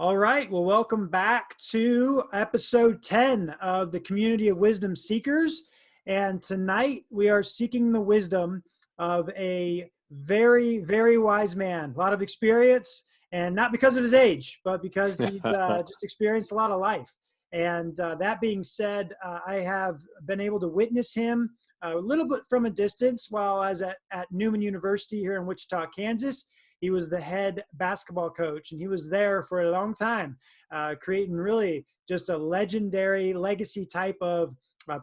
All right. Well, welcome back to episode 10 of the Community of Wisdom Seekers. And tonight we are seeking the wisdom of a very, very wise man, a lot of experience, and not because of his age, but because he's just experienced a lot of life. And that being said, I have been able to witness him a little bit from a distance while I was at Newman University here in Wichita, Kansas. He was the head basketball coach, and he was there for a long time, creating really just a legendary legacy type of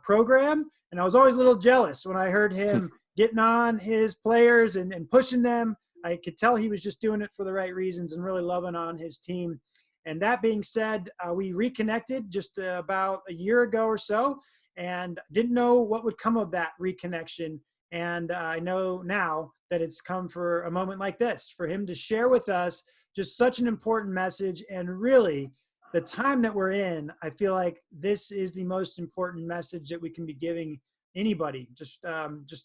program. And I was always a little jealous when I heard him getting on his players and pushing them. I could tell he was just doing it for the right reasons and really loving on his team. And that being said, we reconnected just about a year ago or so, and didn't know what would come of that reconnection. And I know now that it's come for a moment like this, for him to share with us just such an important message. And really, the time that we're in, I feel like this is the most important message that we can be giving anybody, just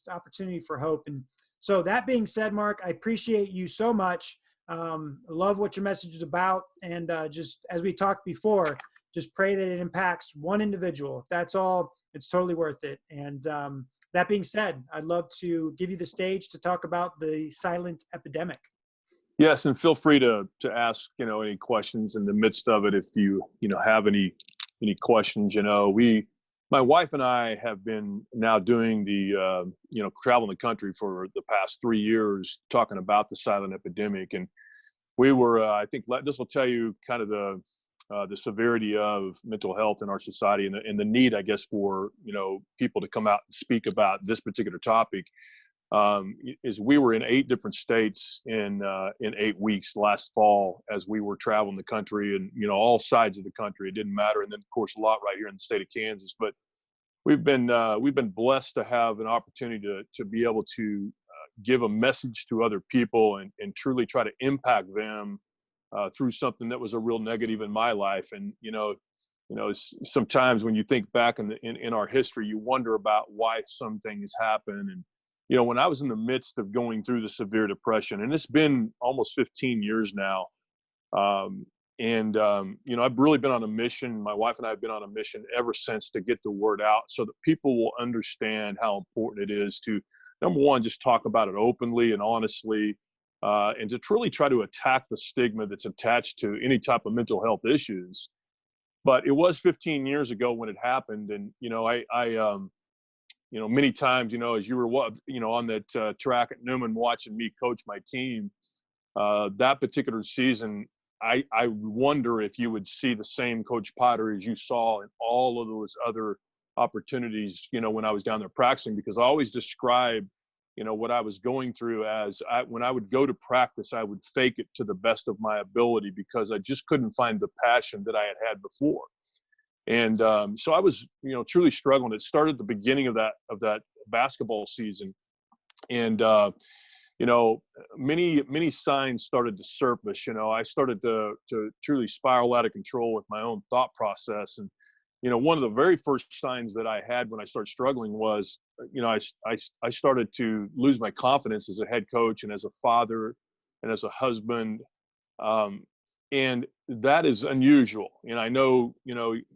opportunity for hope. And so that being said, Mark, I appreciate you so much. Love what your message is about. And just as we talked before, just pray that it impacts one individual. If that's all, it's totally worth it. And that being said, I'd love to give you the stage to talk about the silent epidemic. Yes, and feel free to ask any questions in the midst of it if you have any questions. My wife and I have been now doing the traveling the country for the past 3 years talking about the silent epidemic, and we were I think this will tell you kind of the severity of mental health in our society and the need, I guess, for people to come out and speak about this particular topic. Is we were in 8 different states in 8 weeks last fall as we were traveling the country, and all sides of the country. It didn't matter, and then of course a lot right here in the state of Kansas. But we've been blessed to have an opportunity to be able to give a message to other people and truly try to impact them through something that was a real negative in my life. And sometimes when you think back in our history, you wonder about why some things happen. And when I was in the midst of going through the severe depression, and it's been almost 15 years now, I've really been on a mission. My wife and I have been on a mission ever since to get the word out so that people will understand how important it is to, number one, just talk about it openly and honestly, and to truly try to attack the stigma that's attached to any type of mental health issues. But it was 15 years ago when it happened, and many times, as you were on that track at Newman watching me coach my team, that particular season, I wonder if you would see the same Coach Potter as you saw in all of those other opportunities, when I was down there practicing, because I always describe, what I was going through as when I would go to practice, I would fake it to the best of my ability because I just couldn't find the passion that I had before. And so I was, truly struggling. It started at the beginning of that basketball season, and many signs started to surface. I started to truly spiral out of control with my own thought process. And one of the very first signs that I had when I started struggling was, I started to lose my confidence as a head coach and as a father and as a husband. And that is unusual. And I know,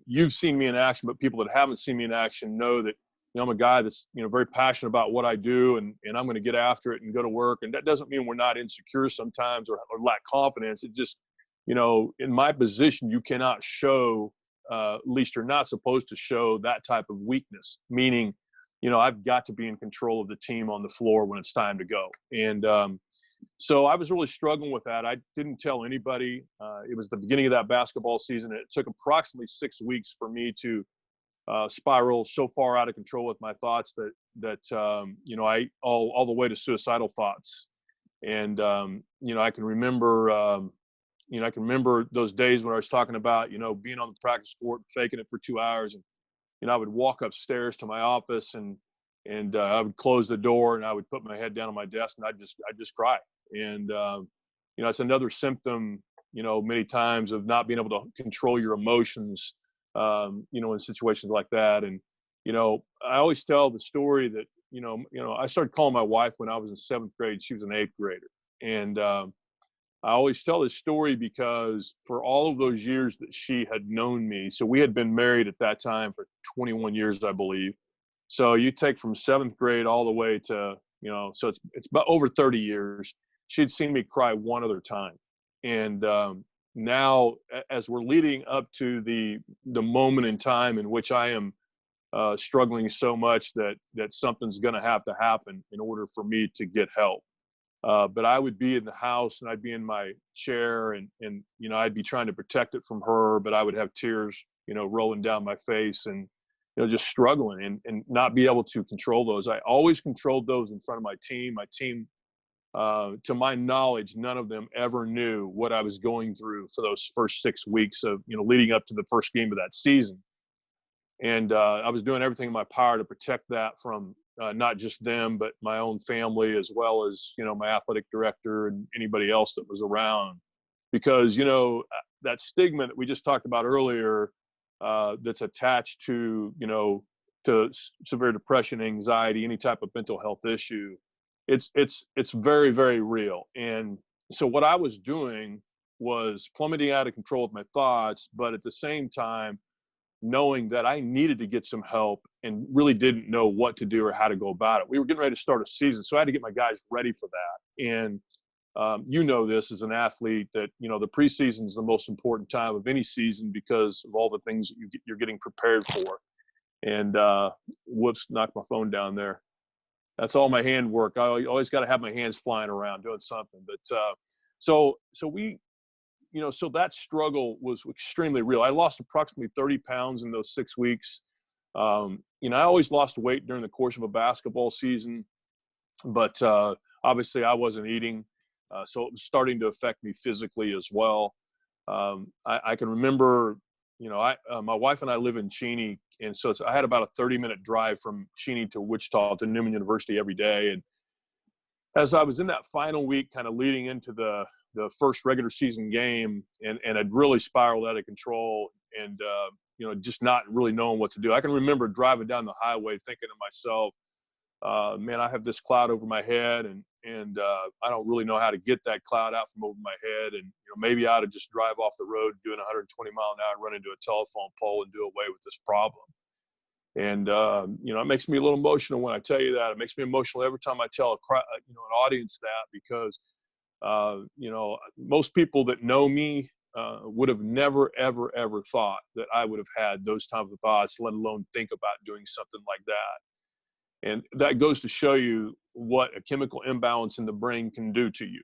you've seen me in action, but people that haven't seen me in action know that, I'm a guy that's, very passionate about what I do, and I'm going to get after it and go to work. And that doesn't mean we're not insecure sometimes or lack confidence. It just, in my position, you cannot show, at least you're not supposed to show that type of weakness, meaning, I've got to be in control of the team on the floor when it's time to go. And, so I was really struggling with that. I didn't tell anybody. It was the beginning of that basketball season. And it took approximately 6 weeks for me to spiral so far out of control with my thoughts that I all the way to suicidal thoughts. And I can remember those days when I was talking about being on the practice court, faking it for 2 hours, and I would walk upstairs to my office and I would close the door and I would put my head down on my desk and I'd just cry. And it's another symptom, many times, of not being able to control your emotions, in situations like that. And I always tell the story that I started calling my wife when I was in 7th grade. She was an 8th grader, and I always tell this story because for all of those years that she had known me, so we had been married at that time for 21 years, I believe. So you take from seventh grade all the way to, so it's about over 30 years. She'd seen me cry one other time. And now, as we're leading up to the moment in time in which I am struggling so much that something's going to have to happen in order for me to get help. But I would be in the house and I'd be in my chair and I'd be trying to protect it from her, but I would have tears, rolling down my face and, just struggling and not be able to control those. I always controlled those in front of my team. My team, to my knowledge, none of them ever knew what I was going through for those first 6 weeks of, leading up to the first game of that season. And I was doing everything in my power to protect that from not just them, but my own family, as well as, my athletic director and anybody else that was around. Because, that stigma that we just talked about earlier, that's attached to, severe depression, anxiety, any type of mental health issue, it's very, very real. And so what I was doing was plummeting out of control with my thoughts, but at the same time, knowing that I needed to get some help and really didn't know what to do or how to go about it. We were getting ready to start a season, so I had to get my guys ready for that. And this as an athlete, that the preseason is the most important time of any season because of all the things that you're getting prepared for. And whoops, knocked my phone down there. That's all my hand work. I always got to have my hands flying around doing something. But so that struggle was extremely real. I lost approximately 30 pounds in those 6 weeks. I always lost weight during the course of a basketball season, but obviously I wasn't eating. So it was starting to affect me physically as well. I can remember, my wife and I live in Cheney. And so I had about a 30-minute drive from Cheney to Wichita to Newman University every day. And as I was in that final week, kind of leading into the first regular season game, and I'd really spiraled out of control and, just not really knowing what to do. I can remember driving down the highway thinking to myself, man, I have this cloud over my head and I don't really know how to get that cloud out from over my head. And, maybe I ought to just drive off the road doing 120 mile an hour and run into a telephone pole and do away with this problem. And, it makes me a little emotional when I tell you that. It makes me emotional every time I tell an audience that, because most people that know me would have never, ever, ever thought that I would have had those types of thoughts, let alone think about doing something like that. And that goes to show you what a chemical imbalance in the brain can do to you.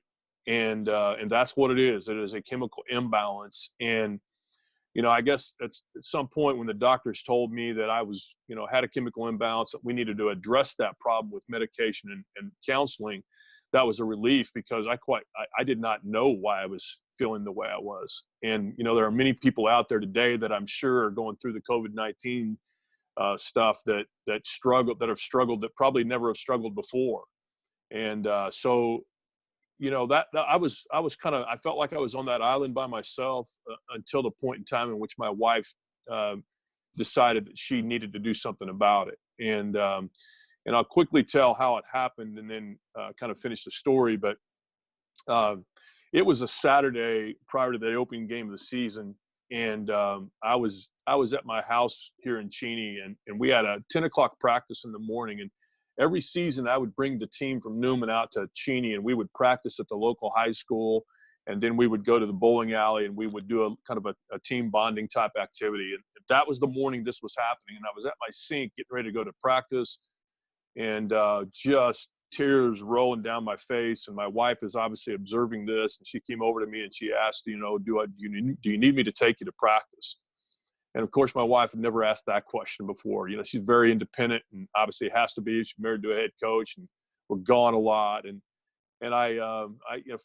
And that's what it is. It is a chemical imbalance. And, I guess at some point when the doctors told me that I was, had a chemical imbalance, that we needed to address that problem with medication and counseling, that was a relief, because I did not know why I was feeling the way I was. And, there are many people out there today that I'm sure are going through the COVID-19 stuff that have struggled, that probably never have struggled before. And so, that I felt like I was on that island by myself until the point in time in which my wife decided that she needed to do something about it. And I'll quickly tell how it happened and then kind of finish the story. But it was a Saturday prior to the opening game of the season. And I was at my house here in Cheney, and we had a 10 o'clock practice in the morning. And every season I would bring the team from Newman out to Cheney, and we would practice at the local high school. And then we would go to the bowling alley and we would do a kind of a team bonding type activity. And that was the morning this was happening. And I was at my sink getting ready to go to practice, and just tears rolling down my face. And my wife is obviously observing this, and she came over to me and she asked, do you need me to take you to practice? And of course, my wife had never asked that question before. She's very independent, and obviously has to be. She's married to a head coach, and we're gone a lot. And I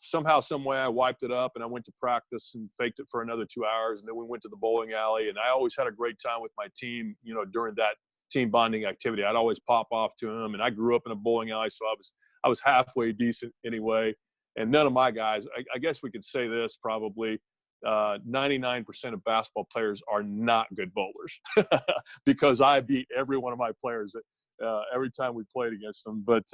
somehow, some way, I wiped it up, and I went to practice and faked it for another 2 hours, and then we went to the bowling alley. And I always had a great time with my team, during that team bonding activity. I'd always pop off to them, and I grew up in a bowling alley, so I was halfway decent anyway. And none of my guys, I guess we could say this probably, 99% of basketball players are not good bowlers because I beat every one of my players every time we played against them. But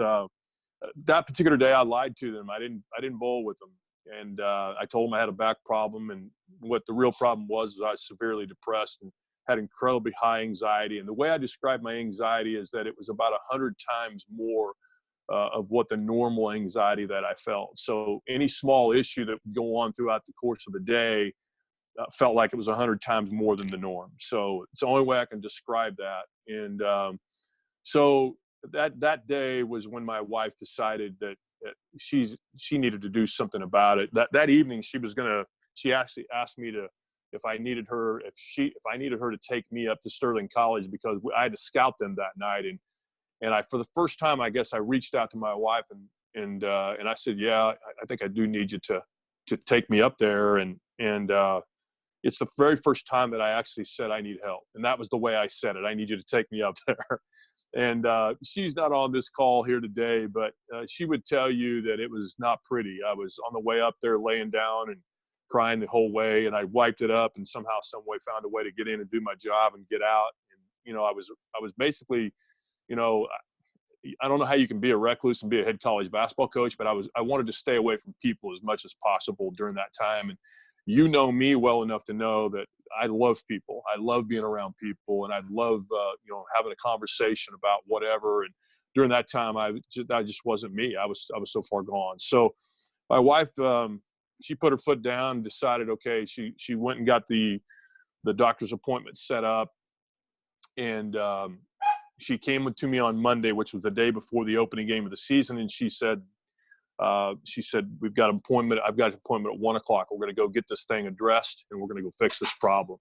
that particular day, I lied to them. I didn't bowl with them, And I told him I had a back problem, and what the real problem was I was severely depressed and had incredibly high anxiety. And the way I described my anxiety is that it was about 100 times more of what the normal anxiety that I felt. So any small issue that would go on throughout the course of a day felt like it was 100 times more than the norm. So it's the only way I can describe that. And so that day was when my wife decided that she needed to do something about it. That evening she actually asked me if I needed her to take me up to Sterling College, because I had to scout them that night. And I, for the first time, I guess I reached out to my wife and I said, yeah, I think I do need you to take me up there. And it's the very first time that I actually said I need help. And that was the way I said it. I need you to take me up there. And she's not on this call here today, but she would tell you that it was not pretty. I was on the way up there laying down and crying the whole way, and I wiped it up and somehow, some way found a way to get in and do my job and get out. And, I was basically, I don't know how you can be a recluse and be a head college basketball coach, but I wanted to stay away from people as much as possible during that time. And you know me well enough to know that I love people. I love being around people, and I love, having a conversation about whatever. And during that time, I just wasn't me. I was so far gone. So my wife, she put her foot down and decided, okay, she went and got the doctor's appointment set up. And she came to me on Monday, which was the day before the opening game of the season. And she said, we've got an appointment. I've got an appointment at 1:00. We're going to go get this thing addressed, and we're going to go fix this problem.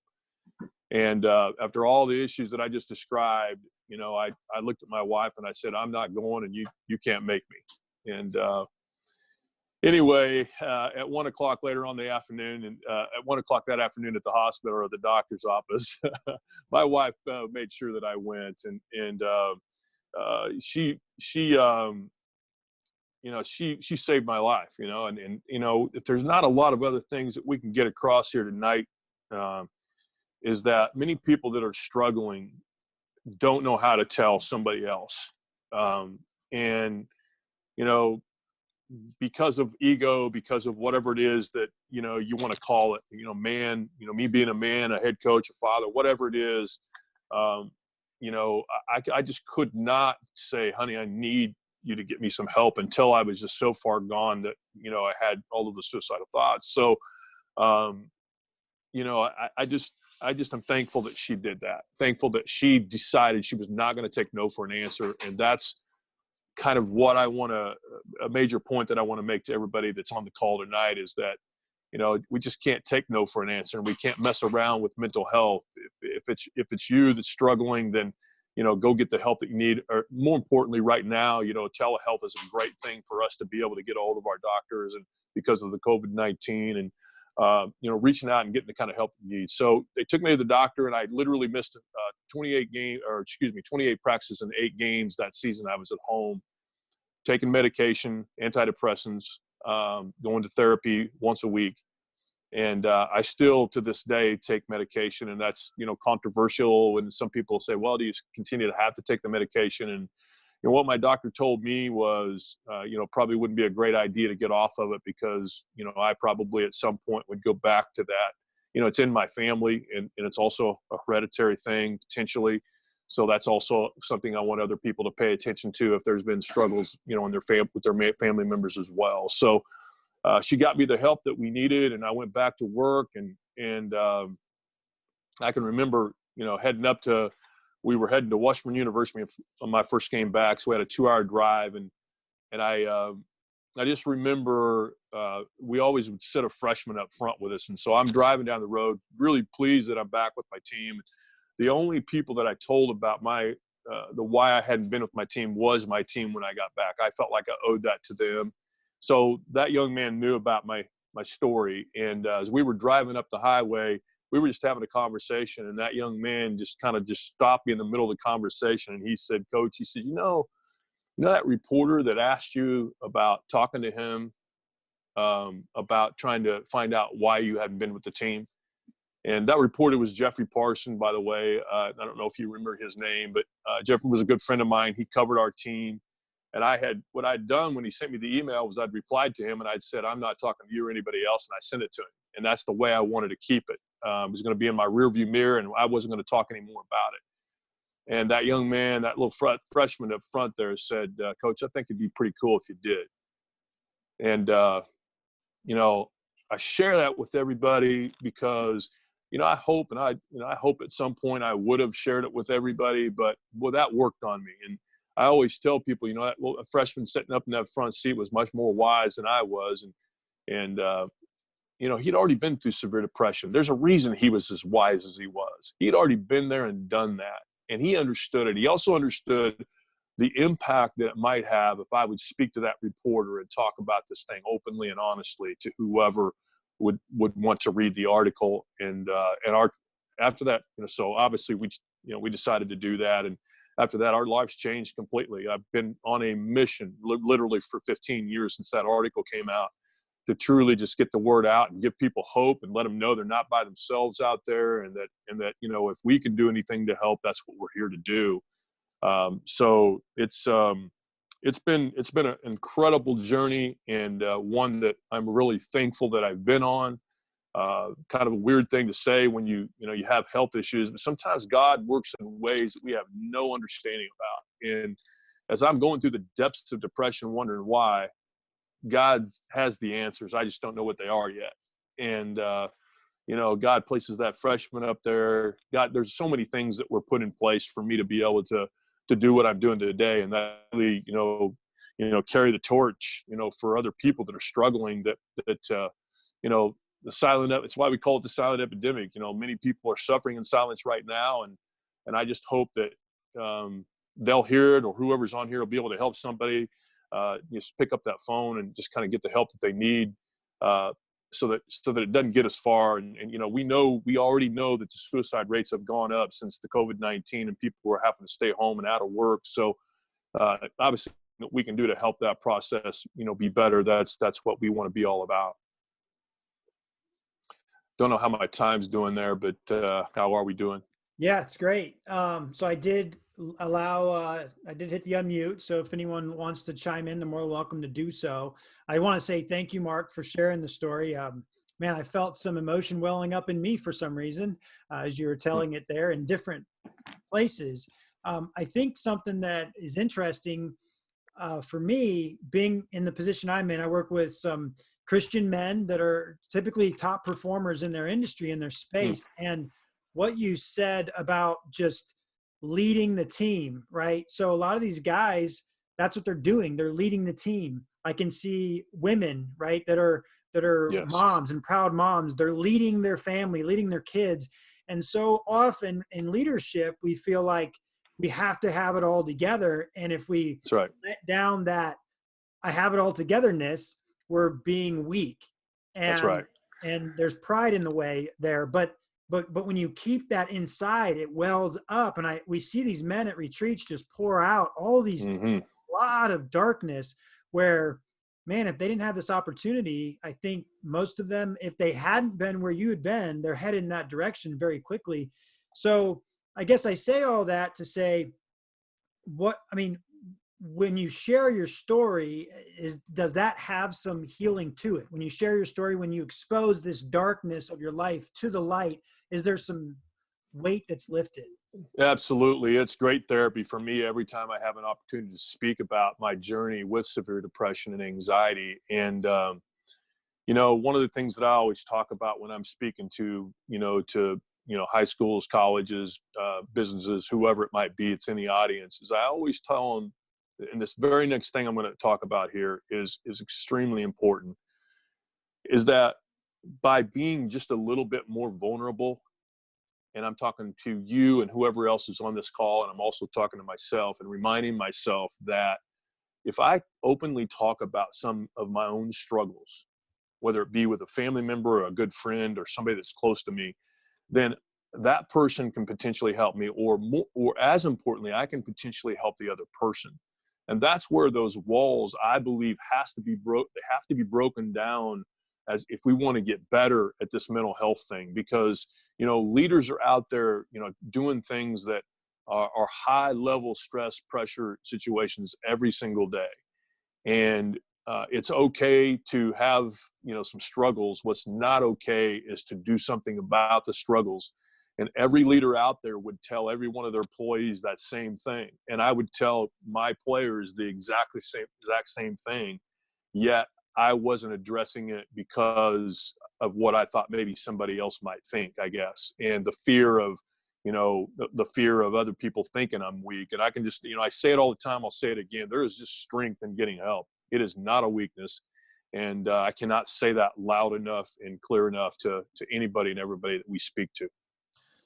And after all the issues that I just described, I looked at my wife and I said, I'm not going, and you can't make me. And anyway, at 1:00 later on the afternoon, and at 1:00 that afternoon at the hospital or the doctor's office, my wife made sure that I went, and she saved my life, and if there's not a lot of other things that we can get across here tonight, is that many people that are struggling don't know how to tell somebody else. And, because of ego, because of whatever it is that, you want to call it, me being a man, a head coach, a father, whatever it is, I just could not say, honey, I need you to get me some help, until I was just so far gone that, I had all of the suicidal thoughts. So, I just am thankful that she did that. Thankful that she decided she was not going to take no for an answer. And that's kind of what I want to, a major point that I want to make to everybody that's on the call tonight, is that, we just can't take no for an answer, and we can't mess around with mental health. If it's you that's struggling, then, go get the help that you need. Or more importantly, right now, telehealth is a great thing for us to be able to get a hold of our doctors, and because of the COVID-19, and, reaching out and getting the kind of help that you need. So they took me to the doctor, and I literally missed 28 practices and 8 games that season. I was at home, taking medication, antidepressants, going to therapy once a week. And I still, to this day, take medication, and that's, controversial. And some people say, well, do you continue to have to take the medication? And what my doctor told me was, probably wouldn't be a great idea to get off of it, because, I probably at some point would go back to that. It's in my family, and it's also a hereditary thing potentially. So that's also something I want other people to pay attention to if there's been struggles, in their with their family members as well. So she got me the help that we needed, and I went back to work, and I can remember, we were heading to Washington University on my first game back. So we had a 2-hour drive, and I just remember we always would sit a freshman up front with us. And so I'm driving down the road, really pleased that I'm back with my team. The only people that I told about the why I hadn't been with my team was my team when I got back. I felt like I owed that to them. So that young man knew about my story. And as we were driving up the highway, we were just having a conversation, and that young man just stopped me in the middle of the conversation. And he said, Coach, he said, that reporter that asked you about talking to him about trying to find out why you hadn't been with the team? And that reporter was Jeffrey Parson, by the way. I don't know if you remember his name, but Jeffrey was a good friend of mine. He covered our team. And what I'd done when he sent me the email was I'd replied to him and I'd said, I'm not talking to you or anybody else. And I sent it to him. And that's the way I wanted to keep it. It was going to be in my rearview mirror, and I wasn't going to talk anymore about it. And that young man, that little freshman up front there said, Coach, I think it'd be pretty cool if you did. And, you know, I share that with everybody because, you know, I hope at some point I would have shared it with everybody, but well, that worked on me. And I always tell people, you know, a freshman sitting up in that front seat was much more wise than I was. And you know, he'd already been through severe depression. There's a reason he was as wise as he was. He'd already been there and done that. And he understood it. He also understood the impact that it might have if I would speak to that reporter and talk about this thing openly and honestly to whoever would want to read the article. And after that, you know, so obviously we decided to do that. And after that, our lives changed completely. I've been on a mission literally for 15 years since that article came out, to truly just get the word out and give people hope and let them know they're not by themselves out there, and that you know, if we can do anything to help, that's what we're here to do. So it's been an incredible journey, and one that I'm really thankful that I've been on. Kind of a weird thing to say when you have health issues, but sometimes God works in ways that we have no understanding about. And as I'm going through the depths of depression, wondering why, God has the answers. I just don't know what they are yet. And, you know, God places that freshman up there. God, there's so many things that were put in place for me to be able to do what I'm doing today. And that really, you know, carry the torch, you know, for other people that are struggling, that you know, it's why we call it the silent epidemic. You know, many people are suffering in silence right now. And I just hope that they'll hear it, or whoever's on here will be able to help somebody. Just pick up that phone and just kind of get the help that they need, so that it doesn't get as far. And you know, we already know that the suicide rates have gone up since the COVID-19, and people are having to stay home and out of work. So obviously, what we can do to help that process, you know, be better. That's what we want to be all about. Don't know how my time's doing there, but how are we doing? Yeah, it's great. So I did hit the unmute. So if anyone wants to chime in, they're more welcome to do so. I want to say thank you, Mark, for sharing the story. Man, I felt some emotion welling up in me for some reason as you were telling it there in different places. I think something that is interesting for me, being in the position I'm in, I work with some Christian men that are typically top performers in their industry, in their space. And what you said about just leading the team, right? So a lot of these guys, that's what they're doing. They're leading the team. I can see women, right, that are Yes. moms and proud moms. They're leading their family, leading their kids. And so often in leadership, we feel like we have to have it all together. And if we That's right. let down that I have it all togetherness, we're being weak. And That's right. and there's pride in the way there. But when you keep that inside, it wells up. And we see these men at retreats just pour out all these lot of darkness where, man, if they didn't have this opportunity, I think most of them, if they hadn't been where you had been, they're headed in that direction very quickly. So I guess I say all that to say, when you share your story, does that have some healing to it? When you share your story, when you expose this darkness of your life to the light, is there some weight that's lifted? Absolutely. It's great therapy for me every time I have an opportunity to speak about my journey with severe depression and anxiety. And, you know, one of the things that I always talk about when I'm speaking to high schools, colleges, businesses, whoever it might be, it's in the audience, is I always tell them, and this very next thing I'm going to talk about here is extremely important, is that by being just a little bit more vulnerable, and I'm talking to you and whoever else is on this call, and I'm also talking to myself and reminding myself that if I openly talk about some of my own struggles, whether it be with a family member or a good friend or somebody that's close to me, then that person can potentially help me, or as importantly, I can potentially help the other person. And that's where those walls, I believe, they have to be broken down, as if we want to get better at this mental health thing. Because, you know, leaders are out there, you know, doing things that are high level stress pressure situations every single day. And it's okay to have, some struggles. What's not okay is to do something about the struggles. And every leader out there would tell every one of their employees that same thing. And I would tell my players the exact same thing. Yet I wasn't addressing it because of what I thought maybe somebody else might think, I guess. And the fear of, the fear of other people thinking I'm weak. And I can just, I say it all the time. I'll say it again. There is just strength in getting help. It is not a weakness. And I cannot say that loud enough and clear enough to anybody and everybody that we speak to.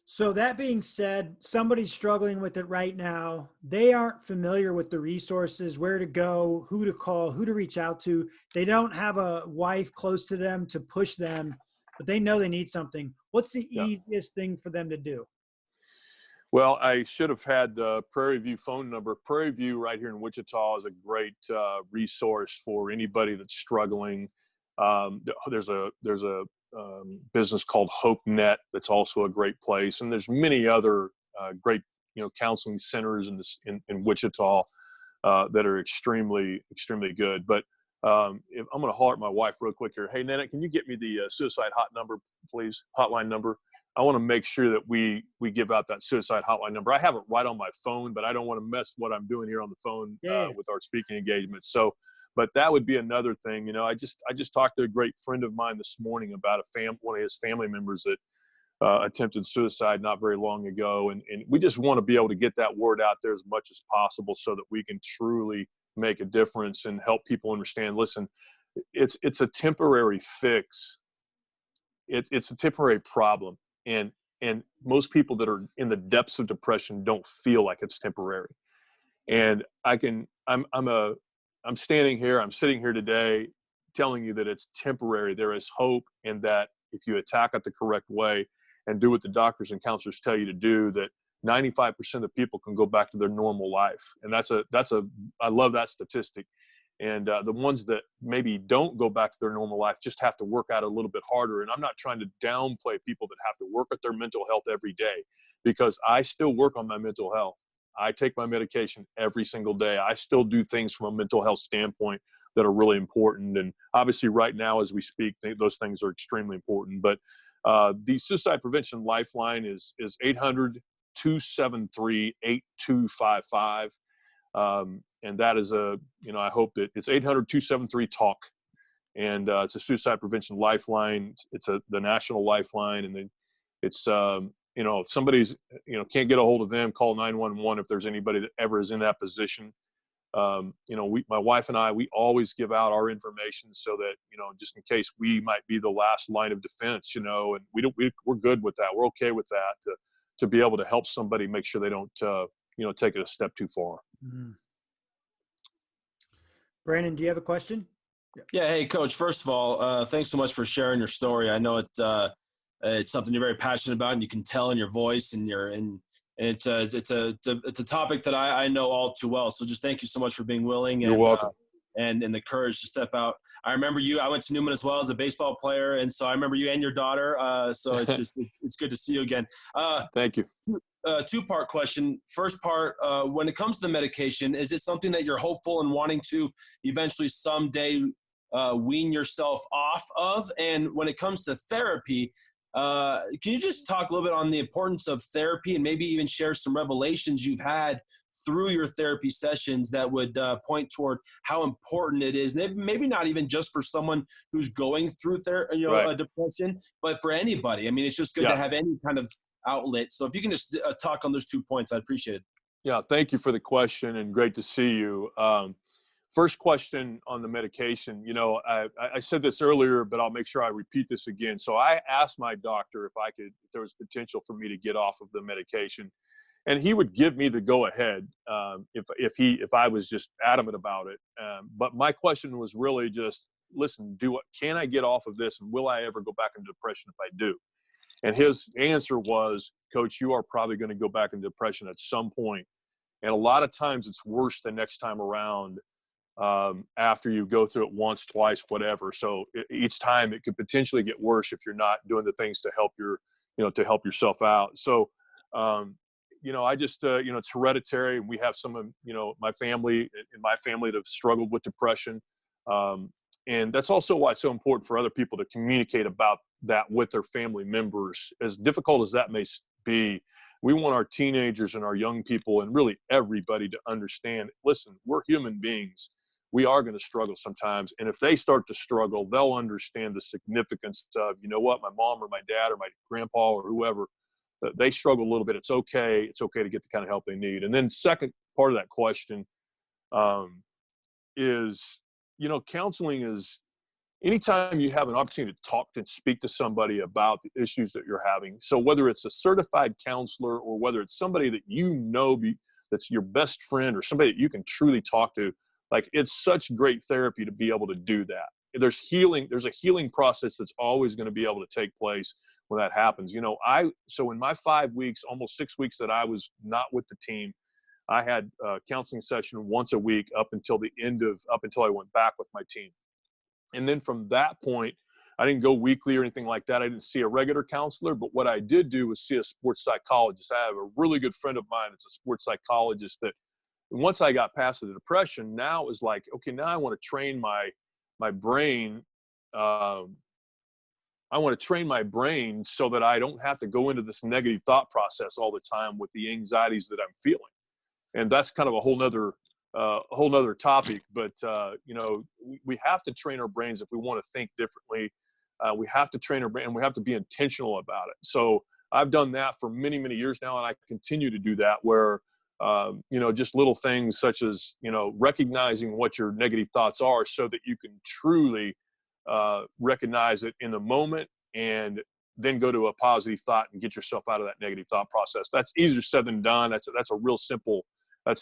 So that being said, somebody's struggling with it right now. They aren't familiar with the resources, where to go, who to call, who to reach out to. They don't have a wife close to them to push them, but they know they need something. What's the Yeah. easiest thing for them to do? Well, I should have had the Prairie View phone number. Prairie View right here in Wichita is a great resource for anybody that's struggling. There's a business called HopeNet that's also a great place, and there's many other great counseling centers in Wichita that are extremely good. But if I'm going to holler at my wife real quick here. Hey, Nana, can you get me the suicide hotline number? I want to make sure that we give out that suicide hotline number. I have it right on my phone, but I don't want to mess what I'm doing here on the phone with our speaking engagements. So, but that would be another thing. I just talked to a great friend of mine this morning about one of his family members that attempted suicide not very long ago. And we just want to be able to get that word out there as much as possible so that we can truly make a difference and help people understand, listen, it's a temporary fix. It's a temporary problem. And most people that are in the depths of depression don't feel like it's temporary. And I'm sitting here today telling you that it's temporary. There is hope, and that if you attack it the correct way and do what the doctors and counselors tell you to do, that 95% of people can go back to their normal life. And I love that statistic. And the ones that maybe don't go back to their normal life just have to work out a little bit harder. And I'm not trying to downplay people that have to work at their mental health every day, because I still work on my mental health. I take my medication every single day. I still do things from a mental health standpoint that are really important. And obviously right now as we speak, those things are extremely important. But the Suicide Prevention Lifeline is 800-273-8255. And that is I hope that it's 800-273-TALK. And it's a suicide prevention lifeline. It's the national lifeline. And then it's, if somebody's, can't get a hold of them, call 911 if there's anybody that ever is in that position. My wife and I, we always give out our information so that, just in case we might be the last line of defense, and we're good with that. We're okay with that to be able to help somebody make sure they don't, take it a step too far. Mm-hmm. Brandon, do you have a question? Yeah. Hey, Coach. First of all, thanks so much for sharing your story. I know it's something you're very passionate about, and you can tell in your voice, and it's a topic that I know all too well. So just thank you so much for being willing. You're welcome. And the courage to step out. I remember you. I went to Newman as well as a baseball player, and so I remember you and your daughter. So it's good to see you again. Thank you. Two-part question. First part, when it comes to the medication, is it something that you're hopeful and wanting to eventually someday wean yourself off of? And when it comes to therapy, can you just talk a little bit on the importance of therapy, and maybe even share some revelations you've had through your therapy sessions that would point toward how important it is? Maybe not even just for someone who's going through a depression, but for anybody. I mean, it's just good to have any kind of outlet. So if you can just talk on those 2 points, I'd appreciate it. Yeah, thank you for the question, and great to see you. First question on the medication. I said this earlier, but I'll make sure I repeat this again. So I asked my doctor if there was potential for me to get off of the medication, and he would give me the go ahead if I was just adamant about it. But my question was really just, listen, can I get off of this, and will I ever go back into depression if I do? And his answer was, Coach, you are probably going to go back into depression at some point. And a lot of times it's worse the next time around, after you go through it once, twice, whatever. So each time it could potentially get worse if you're not doing the things to help to help yourself out. So, I just, it's hereditary. We have some of, my family in my family that have struggled with depression. And that's also why it's so important for other people to communicate about that with their family members. As difficult as that may be, we want our teenagers and our young people and really everybody to understand, listen, we're human beings. We are going to struggle sometimes. And if they start to struggle, they'll understand the significance of, what, my mom or my dad or my grandpa or whoever, they struggle a little bit. It's okay. It's okay to get the kind of help they need. And then second part of that question is, counseling is anytime you have an opportunity to talk and speak to somebody about the issues that you're having. So whether it's a certified counselor or whether it's somebody that that's your best friend or somebody that you can truly talk to, like, it's such great therapy to be able to do that. There's a healing process that's always going to be able to take place when that happens. So in my 5 weeks, almost 6 weeks that I was not with the team, I had a counseling session once a week up until I went back with my team. And then from that point, I didn't go weekly or anything like that. I didn't see a regular counselor, but what I did do was see a sports psychologist. I have a really good friend of mine that's a sports psychologist that once I got past the depression, now it was like, okay, now I want to train my brain. I want to train my brain so that I don't have to go into this negative thought process all the time with the anxieties that I'm feeling. And that's kind of a whole nother topic, but we have to train our brains if we want to think differently. We have to train our brain, and we have to be intentional about it. So I've done that for many, many years now, and I continue to do that where, just little things such as, recognizing what your negative thoughts are so that you can truly recognize it in the moment and then go to a positive thought and get yourself out of that negative thought process. That's easier said than done. That's a real simple. I'd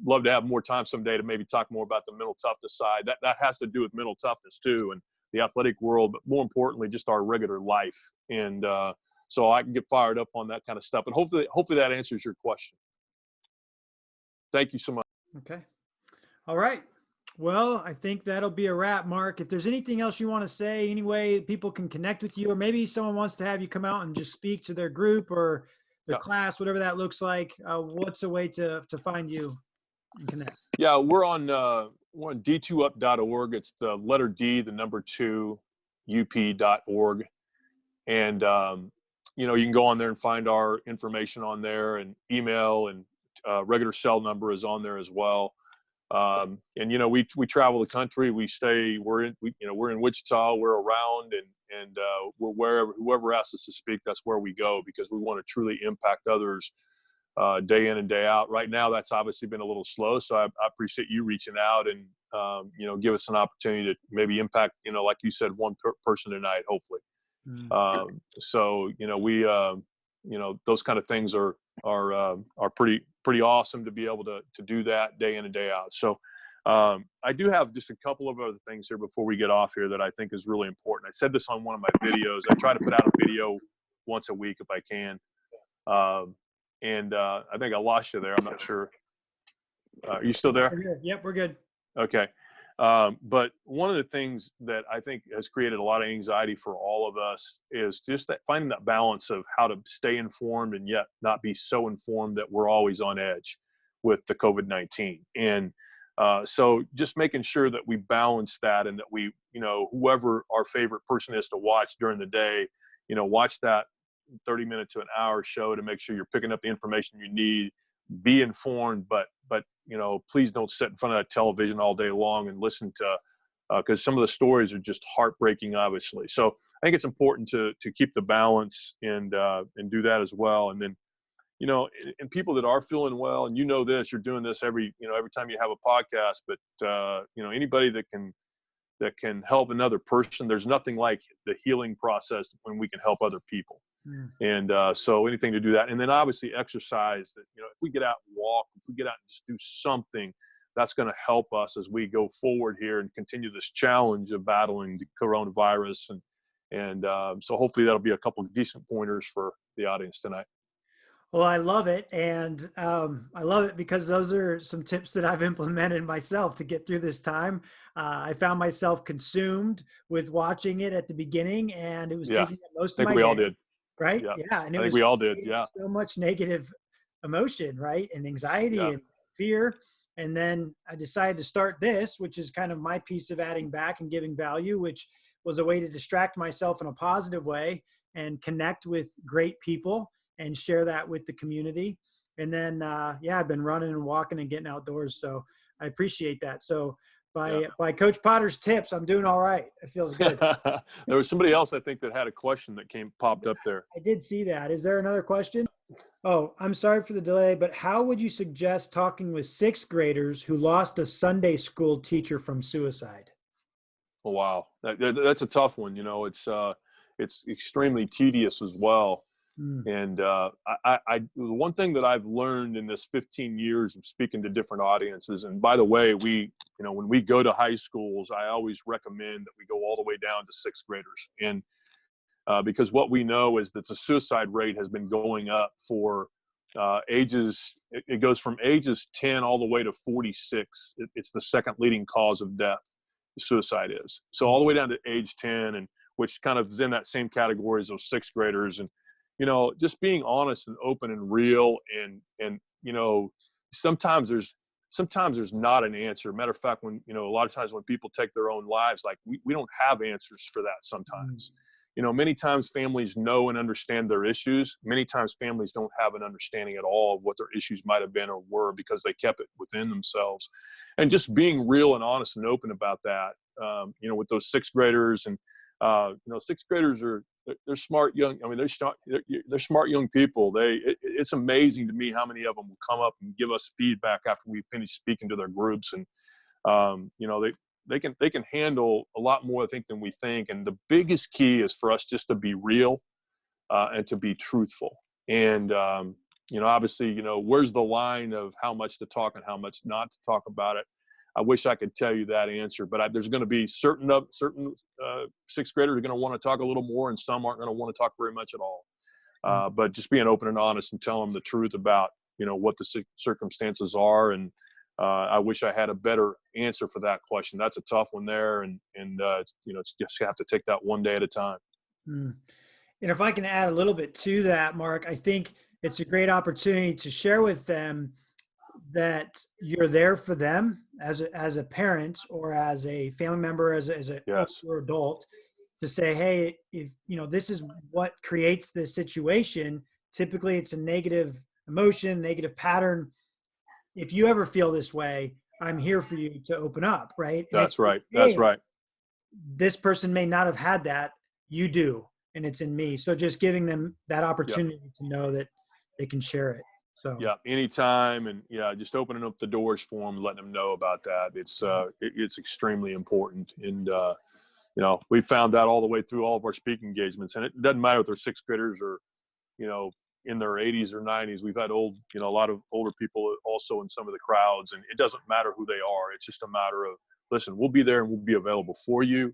love to have more time someday to maybe talk more about the mental toughness side. That has to do with mental toughness too, and the athletic world, but more importantly, just our regular life. And so I can get fired up on that kind of stuff. And hopefully that answers your question. Thank you so much. Okay. All right. Well, I think that'll be a wrap, Mark. If there's anything else you want to say, any way people can connect with you, or maybe someone wants to have you come out and just speak to their group or their class, whatever that looks like, what's a way to find you and connect? Yeah, we're on d2up.org. It's the letter D, the number 2, up.org. And, you can go on there and find our information on there, and email and regular cell number is on there as well. And, we travel the country. We're in Wichita, we're around, and we're whoever asks us to speak, that's where we go, because we want to truly impact others day in and day out. Right now, that's obviously been a little slow. So I appreciate you reaching out and, give us an opportunity to maybe impact, like you said, one person tonight, hopefully. So, we, those kind of things are pretty awesome to be able to do that day in and day out. So I do have just a couple of other things here before we get off here that I think is really important. I said this on one of my videos. I try to put out a video once a week if I can. And I think I lost you there. I'm not sure. Are you still there? We're good. Yep, we're good. Okay. But one of the things that I think has created a lot of anxiety for all of us is just finding that balance of how to stay informed and yet not be so informed that we're always on edge with the COVID-19. And so just making sure that we balance that, and that we, whoever our favorite person is to watch during the day, watch that 30-minute to an hour show to make sure you're picking up the information you need, be informed, but please don't sit in front of that television all day long and listen to, because some of the stories are just heartbreaking, obviously. So I think it's important to keep the balance and do that as well. And then, and people that are feeling well, and this, you're doing this every time you have a podcast, but anybody that can help another person, there's nothing like the healing process when we can help other people. And so anything to do that. And then obviously exercise, that, if we get out and walk, if we get out and just do something, that's going to help us as we go forward here and continue this challenge of battling the coronavirus. And so hopefully that'll be a couple of decent pointers for the audience tonight. Well, I love it. And I love it because those are some tips that I've implemented myself to get through this time. I found myself consumed with watching it at the beginning, and it was taking up most of my day. I think we all did. Right? Yeah. Yeah. And I think we all did. Yeah. So much negative emotion, right? And anxiety Yeah. and fear. And then I decided to start this, which is kind of my piece of adding back and giving value, which was a way to distract myself in a positive way and connect with great people and share that with the community. And then, yeah, I've been running and walking and getting outdoors. So I appreciate that. So by Coach Potter's tips, I'm doing all right. It feels good. There was somebody else, I think, that had a question that popped up there. I did see that. Is there another question? Oh, I'm sorry for the delay, but how would you suggest talking with sixth graders who lost a Sunday school teacher from suicide? Oh, wow. That's a tough one. It's extremely tedious as well. Mm. And the one thing that I've learned in this 15 years of speaking to different audiences, and by the way, when we go to high schools, I always recommend that we go all the way down to sixth graders. And because what we know is that the suicide rate has been going up for it goes from ages 10 all the way to 46. It's the second leading cause of death, suicide is. So all the way down to age 10, and which kind of is in that same category as those sixth graders. And just being honest and open and real, and sometimes there's not an answer. Matter of fact, when a lot of times when people take their own lives, like we don't have answers for that sometimes. Many times families know and understand their issues. Many times families don't have an understanding at all of what their issues might have been or were, because they kept it within themselves. And just being real and honest and open about that, with those sixth graders. And sixth graders they're smart young. I mean, they're smart young people. It's amazing to me how many of them will come up and give us feedback after we finish speaking to their groups. And they can handle a lot more, I think, than we think. And the biggest key is for us just to be real and to be truthful. And obviously, where's the line of how much to talk and how much not to talk about it? I wish I could tell you that answer, but there's going to be certain sixth graders are going to want to talk a little more, and some aren't going to want to talk very much at all. But just being open and honest and telling them the truth about what the circumstances are. And I wish I had a better answer for that question. That's a tough one there, and it's just have to take that one day at a time. Mm. And if I can add a little bit to that, Mark, I think it's a great opportunity to share with them that you're there for them as a parent or as a family member, as a Yes. older adult, to say, hey, if this is what creates this situation. Typically, it's a negative emotion, negative pattern. If you ever feel this way, I'm here for you to open up, right? That's right. That's right. This person may not have had that. You do, and it's in me. So just giving them that opportunity to know that they can share it. So yeah, anytime, and just opening up the doors for them, letting them know about that. It's extremely important, and we found that all the way through all of our speaking engagements. And it doesn't matter if they're sixth graders or in their 80s or 90s. We've had a lot of older people also in some of the crowds, and it doesn't matter who they are. It's just a matter of, listen, we'll be there and we'll be available for you.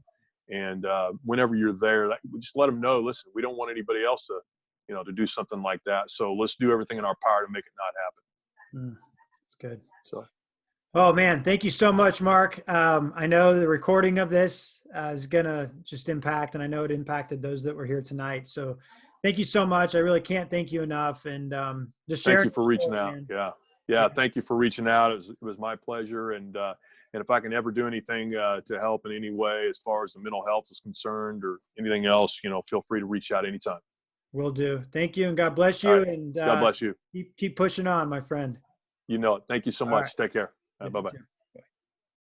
And whenever you're there, just let them know, listen, we don't want anybody else to do something like that. So let's do everything in our power to make it not happen. That's good. So, oh man, thank you so much, Mark. I know the recording of this is gonna just impact, and I know it impacted those that were here tonight. So thank you so much. I really can't thank you enough. And just sharing. Thank you for reaching out. Man. Yeah. Thank you for reaching out. It was my pleasure. And if I can ever do anything to help in any way as far as the mental health is concerned or anything else, feel free to reach out anytime. Will do. Thank you, and God bless you. Right. And God bless you. Keep pushing on, my friend. Thank you so much. Right. Take care. Bye-bye.